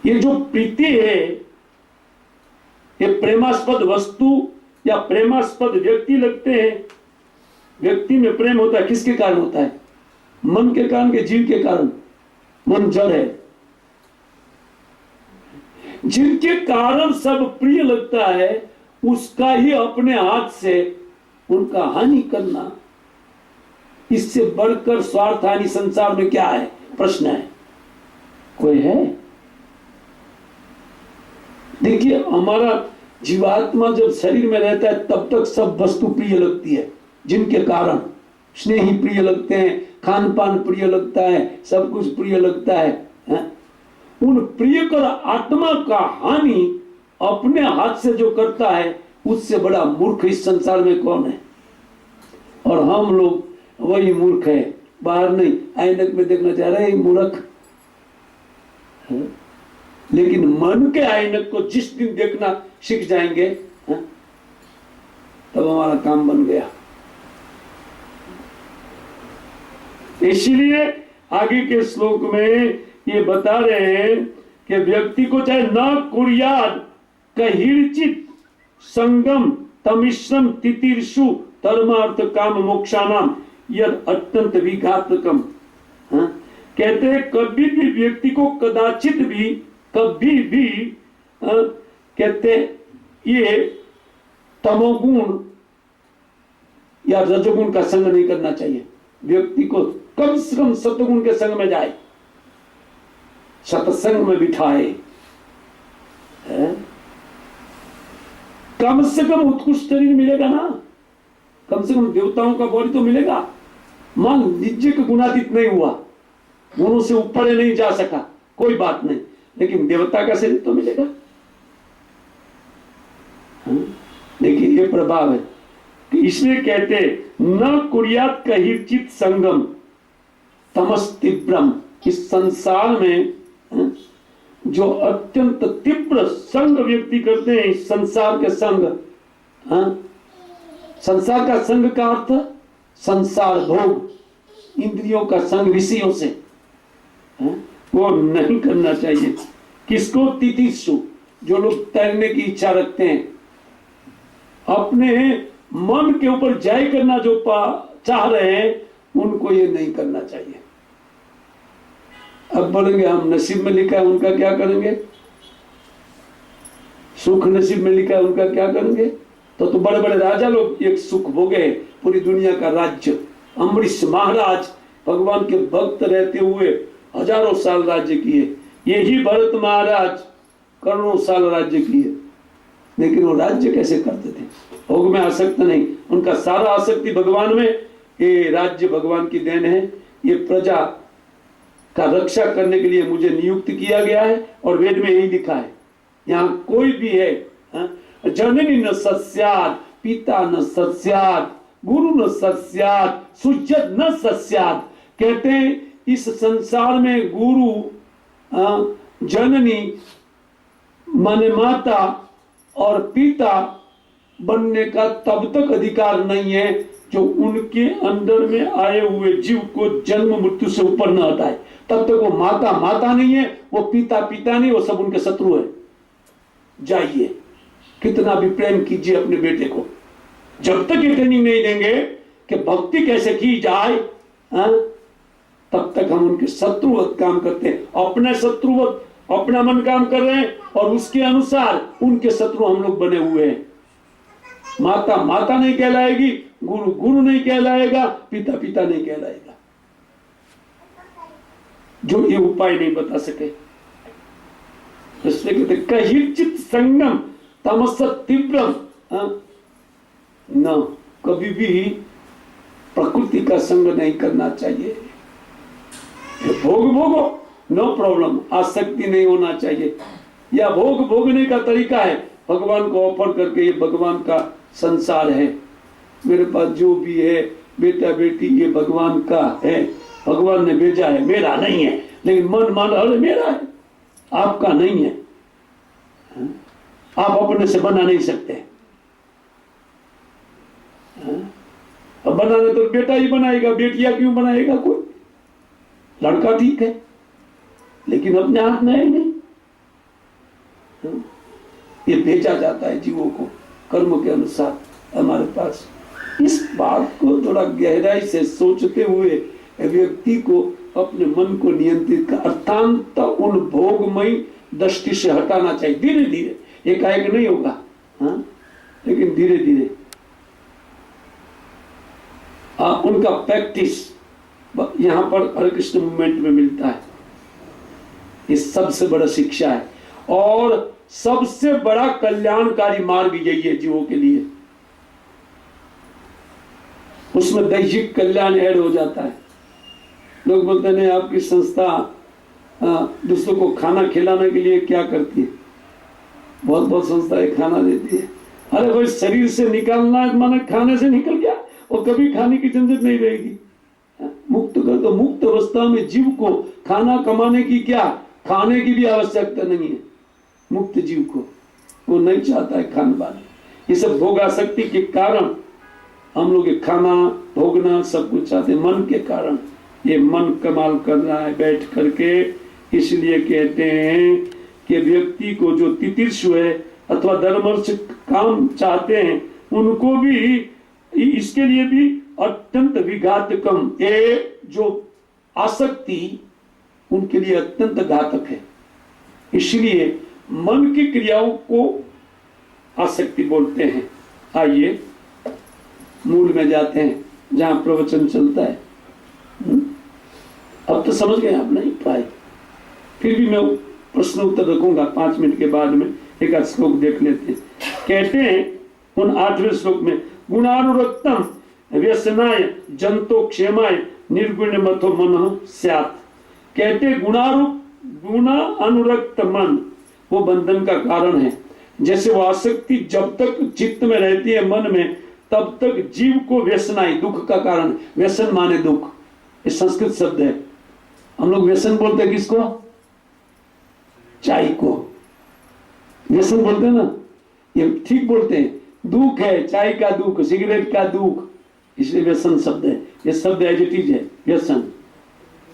ये जो प्रीति है, ये प्रेमास्पद वस्तु या प्रेमास्पद व्यक्ति लगते हैं। व्यक्ति में प्रेम होता है, किसके कारण होता है? मन के कारण के जीव के कारण? मन जड़ है। जिनके कारण सब प्रिय लगता है उसका ही अपने हाथ से उनका हानि करना, इससे बढ़कर स्वार्थ हानि संसार में क्या है? प्रश्न है। कोई है? देखिए, हमारा जीवात्मा जब शरीर में रहता है तब तक सब वस्तु प्रिय लगती है, जिनके कारण स्नेही प्रिय लगते हैं, खान पान प्रिय लगता है, सब कुछ प्रिय लगता है। उन प्रिय कर आत्मा का हानि अपने हाथ से जो करता है उससे बड़ा मूर्ख इस संसार में कौन है? और हम लोग वही मूर्ख है, बाहर नहीं, ऐनक में देखना चाह रहे हैं मूर्ख। लेकिन मन के ऐनक को जिस दिन देखना सीख जाएंगे तब हमारा काम बन गया। इसलिए आगे के श्लोक में ये बता रहे हैं कि व्यक्ति को चाहे न कुर्याद कहिर्चित संगम तमिश्रम तितिर्षु धर्मार्थ काम मोक्षानाम यद अत्यंत विघातकम। कहते हैं कभी भी व्यक्ति को कदाचित भी, कभी भी कहते ये तमोगुण या रजोगुण का संग नहीं करना चाहिए। व्यक्ति को कम से कम सतगुण के संग में जाए, सत्संग में बिठाए, कम से कम उत्कृष्ट शरीर मिलेगा ना, कम से कम देवताओं का बॉडी तो मिलेगा। मान लीजिए कि गुणातीत नहीं हुआ, गुणों से ऊपर नहीं जा सका, कोई बात नहीं, लेकिन देवता का शरीर तो मिलेगा। देखिए ये प्रभाव है कि इसलिए कहते न कुर्यात कहिर्चित संगम तमस तीव्रम। इस संसार में जो अत्यंत तीव्र संग व्यक्ति करते हैं, इस संसार के संग, संसार का संग का अर्थ संसार भोग, इंद्रियों का संग विषयों से, वो नहीं करना चाहिए। किसको? तितिक्षु, जो लोग तैरने की इच्छा रखते हैं, अपने मन के ऊपर जय करना जो चाह रहे हैं, उनको ये नहीं करना चाहिए। अब बोलेंगे हम नसीब में लिखा है उनका क्या करेंगे, सुख नसीब में लिखा है उनका क्या करेंगे? तो बड़े बड़े राजा लोग एक सुख भोगे, पूरी दुनिया का राज्य। अम्बरीश महाराज भगवान के भक्त रहते हुए हजारों साल राज्य किए, यही भरत महाराज करोड़ों साल राज्य किए, लेकिन वो राज्य कैसे करते थे? भोग में आसक्त नहीं, उनका सारा आसक्ति भगवान में। ये राज्य भगवान की देन है, ये प्रजा का रक्षा करने के लिए मुझे नियुक्त किया गया है, और वेद में यही लिखा है। यहाँ कोई भी है, जननी न सस्यात्, पिता न सस्यात्, गुरु न सस्यात्, सुजत न सस्यात्। कहते हैं इस संसार में गुरु, जननी माने माता और पिता बनने का तब तक अधिकार नहीं है जो उनके अंदर में आए हुए जीव को जन्म मृत्यु से ऊपर न हटाए। तब तक वो माता माता नहीं है, वो पिता पिता नहीं, वो सब उनके शत्रु है। जाइए, कितना भी प्रेम कीजिए अपने बेटे को, जब तक ये ट्रेनिंग नहीं देंगे कि भक्ति कैसे की जाए, तब तक हम उनके शत्रुवत काम करते हैं। अपने शत्रुवत अपना मन काम कर रहे हैं और उसके अनुसार उनके शत्रु हम लोग बने हुए हैं। माता माता नहीं कहलाएगी, गुरु गुरु नहीं कहलाएगा, पिता पिता नहीं कहलाएगा, जो ये उपाय नहीं बता सके। इसलिए कहते कहिर्चित संगम तमस तीव्रम। न, कभी भी प्रकृति का संग नहीं करना चाहिए। भोग भोगो, नो प्रॉब्लम, आसक्ति नहीं होना चाहिए। या भोग भोगने का तरीका है भगवान को ऑफर करके, ये भगवान का संसार है, मेरे पास जो भी है बेटा बेटी ये भगवान का है, भगवान ने भेजा है, मेरा नहीं है। लेकिन मन मान अरे मेरा है, आपका नहीं है, आप अपने से बना नहीं सकते। अब बनाने तो बेटा ही बनाएगा, बेटिया क्यों बनाएगा कोई? लड़का ठीक है, लेकिन अपने हाथ में है नहीं। हाँ? ये भेजा जाता है जीवों को कर्म के अनुसार हमारे पास। इस बात को थोड़ा गहराई से सोचते हुए व्यक्ति को अपने मन को नियंत्रित कर अर्थांत उन भोगमयी दृष्टि से हटाना चाहिए। धीरे धीरे, एकाएक नहीं होगा, हाँ? लेकिन धीरे धीरे उनका प्रैक्टिस यहाँ पर हरे कृष्ण मूवमेंट में मिलता है। ये सबसे बड़ा शिक्षा है और सबसे बड़ा कल्याणकारी मार्ग यही है जीवों के लिए। उसमें दैहिक कल्याण ऐड हो जाता है। लोग बोलते हैं आपकी संस्था दूसरों को खाना खिलाने के लिए क्या करती है? बहुत बहुत संस्थाएं खाना देती है। अरे भाई, शरीर से निकालना माने खाने से निकल गया और कभी खाने की झंझट नहीं रहेगी। मुक्त कर दो। मुक्त अवस्था में जीव को खाना कमाने की क्या, खाने की भी आवश्यकता नहीं है। मुक्त जीव को वो नहीं चाहता है खान पान। ये सब भोगासक्ति के कारण हम लोग खाना भोगना सब कुछ चाहते, मन के कारण। ये मन कमाल कर रहा है बैठ करके। इसलिए कहते हैं कि व्यक्ति को जो तितिर्षु है अथवा धर्मर्थ काम चाहते हैं उनको भी इसके लिए भी अत्यंत विघातकम, ये जो आसक्ति उनके लिए अत्यंत घातक है। इसलिए मन की क्रियाओं को आसक्ति बोलते हैं। आइए मूल में जाते हैं जहां प्रवचन चलता है। अब तो समझ गए आप? नहीं पाए, फिर भी मैं प्रश्न उत्तर रखूंगा 5 मिनट के बाद में। एक श्लोक देख लेते हैं। कहते हैं उन 8वें श्लोक में, गुणानुरक्तम व्यसनाय जंतो क्षेमाय निर्गुण मथो मन स्यात्। कहते गुण अनुरक्त मन वो बंधन का कारण है। जैसे वो आसक्ति जब तक चित्त में रहती है मन में, तब तक जीव को व्यसनाई दुख का कारण। व्यसन माने दुख, ये संस्कृत शब्द है। हम लोग व्यसन बोलते हैं किसको? चाय को व्यसन बोलते हैं ना, ये ठीक बोलते हैं। दुख है, चाय का दुख, सिगरेट का दुख, इसलिए व्यसन शब्द है। ये शब्द एज इट इज है व्यसन।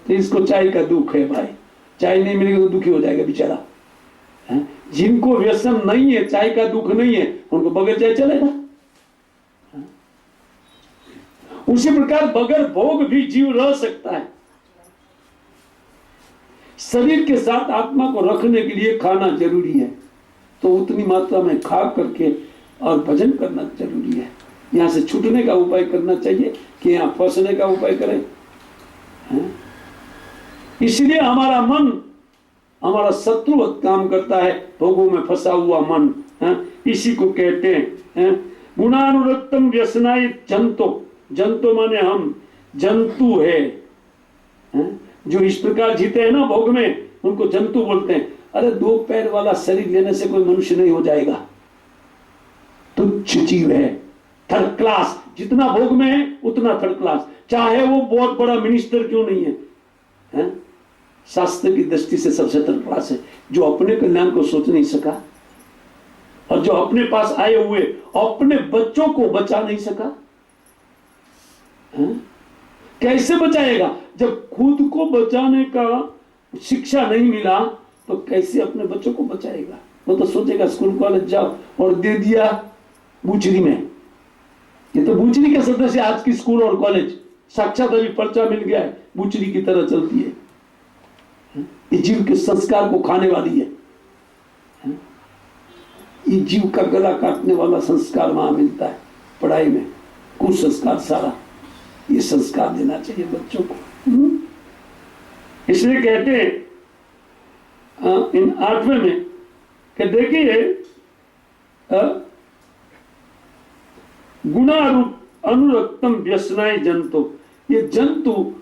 तो इसको चाय का दुख है भाई। चाय नहीं मिलेगी तो दुखी हो जाएगा बेचारा। जिनको व्यसन नहीं है, चाय का दुख नहीं है, उनको बगैर चाय चलेगा। उसी प्रकार बगैर भोग भी जीव रह सकता है। शरीर के साथ आत्मा को रखने के लिए खाना जरूरी है, तो उतनी मात्रा में खा करके और भजन करना जरूरी है। यहां से छूटने का उपाय करना चाहिए कि यहां फंसने का उपाय करें। इसलिए हमारा मन हमारा शत्रुवत काम करता है, भोगों में फंसा हुआ मन। इसी को कहते हैं गुणानुरक्तम व्यसनाय जंतो। जंतु माने हम, जंतु है। जो इस प्रकार जीते हैं ना भोग में, उनको जंतु बोलते हैं। अरे 2 पैर वाला शरीर लेने से कोई मनुष्य नहीं हो जाएगा। तुच्छ जीव है, थर्ड क्लास। जितना भोग में है उतना थर्ड क्लास, चाहे वो बहुत बड़ा मिनिस्टर क्यों नहीं है। शास्त्र की दृष्टि से सबसे थर्ड क्लास है जो अपने कल्याण को सोच नहीं सका और जो अपने पास आए हुए अपने बच्चों को बचा नहीं सका। कैसे बचाएगा? जब खुद को बचाने का शिक्षा नहीं मिला तो कैसे अपने बच्चों को बचाएगा? वो तो सोचेगा स्कूल कॉलेज जाओ और दे दिया बूचरी में। ये तो बूचरी के सदस्य आज की स्कूल और कॉलेज साक्षात अभी पर्चा मिल गया है, बूचरी की तरह चलती है। ये जीव के संस्कार को खाने वाली है। ये जीव का गला काटने वाला संस्कार वहां मिलता है पढ़ाई में, कुसंस्कार सारा। ये संस्कार देना चाहिए बच्चों को। इसलिए कहते हैं इन 8वें में कि देखिए गुणा अनुरक्तम व्यसनाय जंतु। ये जंतु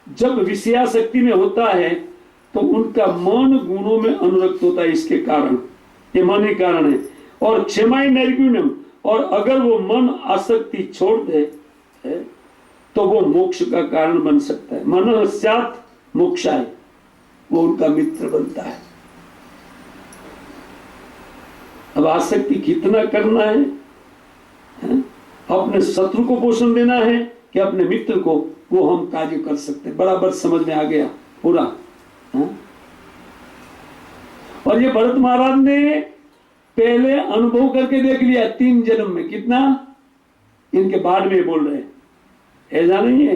जब विषयाशक्ति में होता है तो उनका मन गुणों में अनुरक्त होता है। इसके कारण ये मन ही कारण है। और क्षमाय निर्गुणम, और अगर वो मन आसक्ति छोड़ दे तो वो मोक्ष का कारण बन सकता है। मन स्यात् मोक्षाय, वो उनका मित्र बनता है। अब आसक्ति कितना करना है? अपने शत्रु को पोषण देना है कि अपने मित्र को, वो हम कार्य कर सकते हैं। बराबर समझ में आ गया पूरा। और ये भरत महाराज ने पहले अनुभव करके देख लिया 3 जन्म में कितना, इनके बाद में बोल रहे हैं। ऐसा नहीं है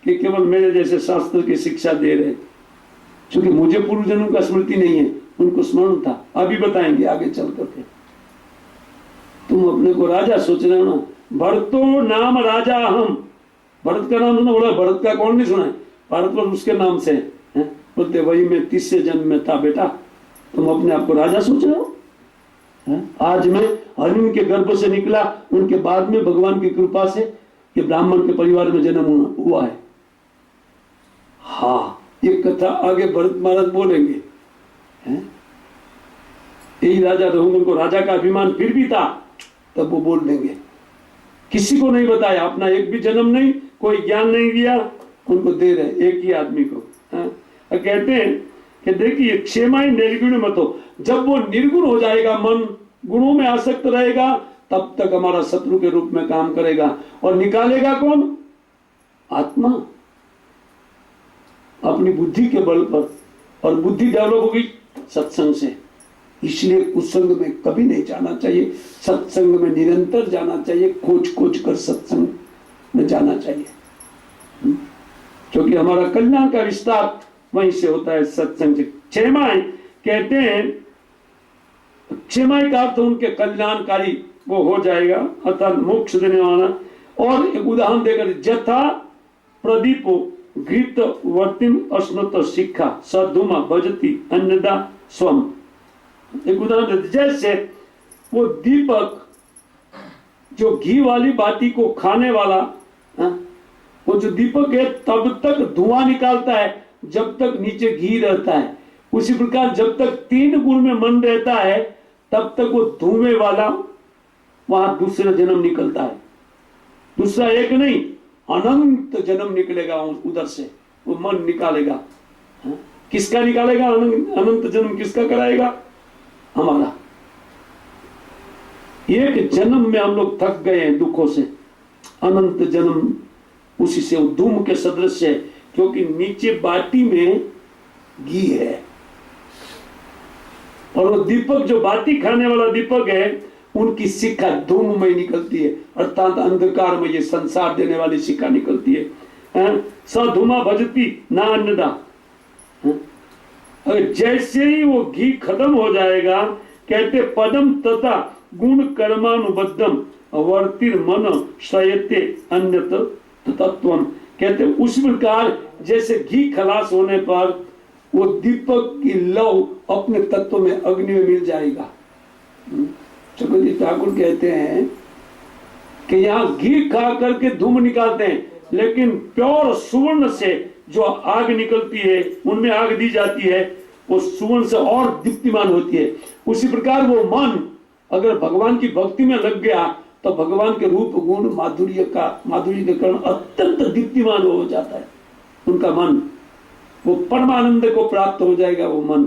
कि केवल मेरे जैसे शास्त्र की शिक्षा दे रहे, क्योंकि मुझे पूर्व जन्म का स्मृति नहीं है, उनको स्मरण था। अभी बताएंगे आगे चल करके। तुम अपने को राजा सोच रहे हो ना, भरतो नाम राजा हम, भरत का नाम सुना, बोला भरत का कौन नहीं सुना है, भारतवर्ष उसके नाम से है। बोलते वही मैं 30 जन्म में था बेटा, तुम अपने आप को राजा सोच रहे हो। आज मैं हरिण के गर्भ से निकला, उनके बाद में भगवान की कृपा से ये ब्राह्मण के परिवार में जन्म हुआ है। हाँ, ये कथा आगे भरत महाराज बोलेंगे। यही राजा रहूंगा, उनको राजा का अभिमान फिर भी था, तब वो बोल देंगे। किसी को नहीं बताया, अपना एक भी जन्म नहीं, कोई ज्ञान नहीं दिया, उनको दे रहे एक ही आदमी को। कहते हैं कि देखिए क्षेमाय निर्गुण मत हो, जब वो निर्गुण हो जाएगा, मन गुणों में आसक्त रहेगा, तब तक हमारा शत्रु के रूप में काम करेगा। और निकालेगा कौन? आत्मा, अपनी बुद्धि के बल पर। और बुद्धि डेवलप होगी सत्संग से। इसलिए कुसंग में कभी नहीं जाना चाहिए, सत्संग में निरंतर जाना चाहिए, खोज खोज कर सत्संग में जाना चाहिए, क्योंकि हमारा कल्याण का विस्तार वहीं से होता है, सत्संग से। क्षेमाय कहते हैं, क्षेमाय का अर्थ उनके कल्याणकारी वो हो जाएगा, अर्थात मोक्ष देने वाला। और एक उदाहरण देकर, जथा प्रदीपो घृत वर्तिम अश्नुत शिखा सधुमा भजती अन्नदा स्वम। एक उदाहरण देते, जैसे वो दीपक जो घी वाली बाती को खाने वाला, वो जो दीपक है तब तक धुआं निकालता है जब तक नीचे घी रहता है। उसी प्रकार जब तक 3 गुण में मन रहता है तब तक वो धुएं वाला वहां दूसरा जन्म निकलता है। दूसरा एक नहीं, अनंत जन्म निकलेगा उधर से, वो मन निकालेगा। किसका निकालेगा? अनंत जन्म किसका कराएगा? हमारा। एक जन्म में हम लोग थक गए हैं दुखों से, अनंत जन्म उसी से धूम के सदृश है, क्योंकि नीचे बाटी में घी है और वो दीपक जो बाती खाने वाला दीपक है, उनकी शिखा धूम में निकलती है, अर्थात अंधकार में ये संसार देने वाली शिखा निकलती है। सधुमा भजती ना अन्नदा। अगर जैसे ही वो घी खत्म हो जाएगा, कहते पदम तथा गुण कर्मानुबद्धम वर्तिर मन शयते अन्यत तत्वम। कहते उस प्रकार जैसे घी खलास होने पर वो दीपक की लौ अपने तत्व में अग्नि में मिल जाएगा। चक्रवर्ती ठाकुर कहते हैं कि यहाँ घी खा करके धूम निकालते हैं, लेकिन प्योर सुवर्ण से जो आग निकलती है, उनमें आग दी जाती है, वो सुवर्ण से और दीप्तिमान होती है। उसी प्रकार वो मन अगर भगवान की भक्ति में लग गया तो भगवान के रूप गुण माधुर्य के कारण अत्यंत दीप्तिमान हो जाता है उनका मन, वो परमानंद को प्राप्त हो जाएगा वो मन।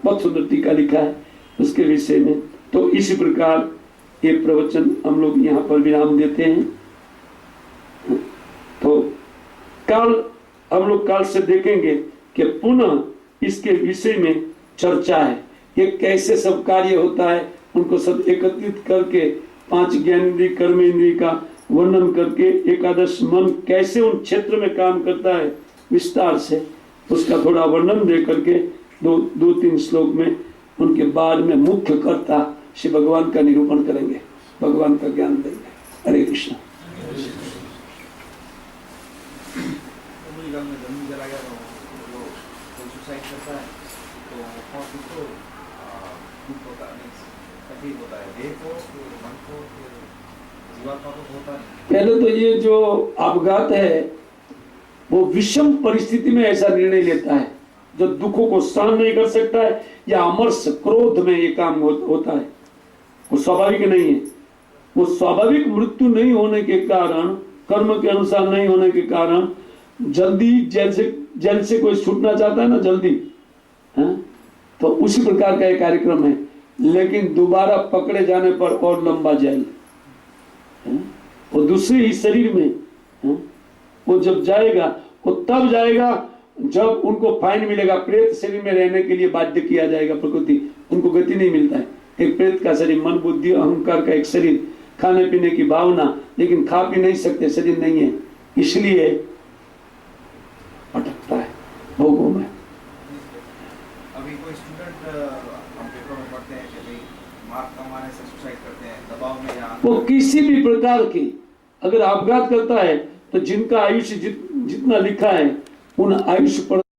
बहुत सुंदर टीका लिखा है उसके विषय में। तो इसी प्रकार ये प्रवचन हम लोग यहाँ पर विराम देते हैं। तो कल हम लोग कल से देखेंगे कि पुनः इसके विषय में चर्चा है, ये कैसे सब कार्य होता है, उनको सब एकत्रित करके 5 ज्ञानेंद्रिय कर्मेंद्रिय का वर्णन करके एकादश मन कैसे उन क्षेत्र में काम करता है विस्तार से, उसका थोड़ा वर्णन दे करके 2-3 श्लोक में उनके बाद में मुख्य कर्ता श्री भगवान का निरूपण करेंगे, भगवान का ज्ञान देंगे। हरे कृष्ण। पहले तो ये जो अपघात है वो विषम परिस्थिति में ऐसा निर्णय लेता है, जो दुखों को सहन नहीं कर सकता है या अमरस क्रोध में ये काम होता है, वो स्वाभाविक नहीं है। वो स्वाभाविक मृत्यु नहीं होने के कारण, कर्म के अनुसार नहीं होने के कारण, जल्दी जेल से कोई छूटना चाहता है ना जल्दी, तो उसी प्रकार का एक कार्यक्रम है। लेकिन दोबारा पकड़े जाने पर और लंबा जेल, वो दूसरे ही शरीर में वो जब जाएगा, वो तब जाएगा जब उनको फाइन मिलेगा। प्रेत शरीर में रहने के लिए बाध्य किया जाएगा, प्रकृति उनको गति नहीं मिलता है, एक प्रेत का शरीर, मन बुद्धि अहंकार का एक शरीर, खाने पीने की भावना, लेकिन खा पी नहीं सकते, शरीर नहीं है, इसलिए अटकता है भोगों में। अभी कोई स्टूडेंट हम पेपर में पढ़ते हैं कि भाई मार्क कमाने से सुसाइड करते हैं, दबाव में या वो किसी भी प्रकार की अगर अपघात करता है तो जिनका आयुष्य जितना लिखा है उन आयुष्य पर